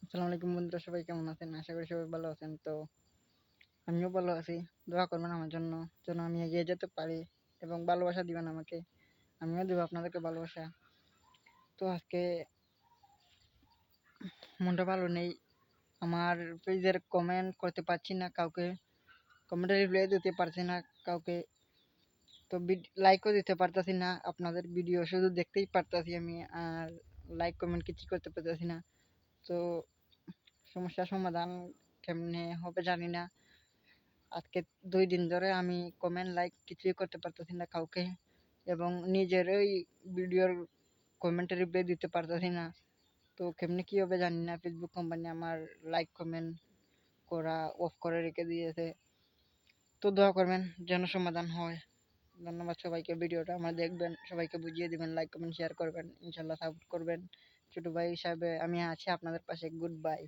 আসসালামু আলাইকুম বন্ধুরা, সবাই কেমন আছেন? আশা করি সবাই ভালো আছেন। তো আমিও ভালো আছি। দোয়া করবেন আমার জন্য, যেন আমি এগিয়ে যেতে পারি এবং ভালোবাসা দিবেন আমাকে। আমিও দেব আপনাদেরকে ভালোবাসা। তো আজকে মনটা ভালো নেই। আমার পেজের কমেন্ট করতে পারছি না কাউকে, কমেন্টের রিপ্লাই দিতে পারছি না কাউকে। তো লাইকও দিতে পারতাছি না। আপনাদের ভিডিও শুধু দেখতেই পারতাছি আমি, আর লাইক কমেন্ট কিছু করতে পারতাছি না। তো সমস্যার সমাধান কেমনে হবে জানি না। আজকে 2 দিন ধরে আমি কমেন্ট লাইক কিছুই করতে পারতেছি না কাউকে, এবং নিজের ওই ভিডিওর কমেন্টে রিপ্লাই দিতে পারতেছি না। তো কেমনে কি হবে জানি না। ফেসবুক কোম্পানি আমার লাইক কমেন্ট করা অফ করে রেখে দিয়েছে। তো দোয়া করবেন যেন সমাধান হয়। ধন্যবাদ সবাইকে। ভিডিওটা আমার দেখবেন, সবাইকে বুঝিয়ে দিবেন, লাইক কমেন্ট শেয়ার করবেন, ইনশাল্লাহ সাপোর্ট করবেন। ছোট ভাই হিসাবে আমি আছি আপনাদের পাশে। Good bye.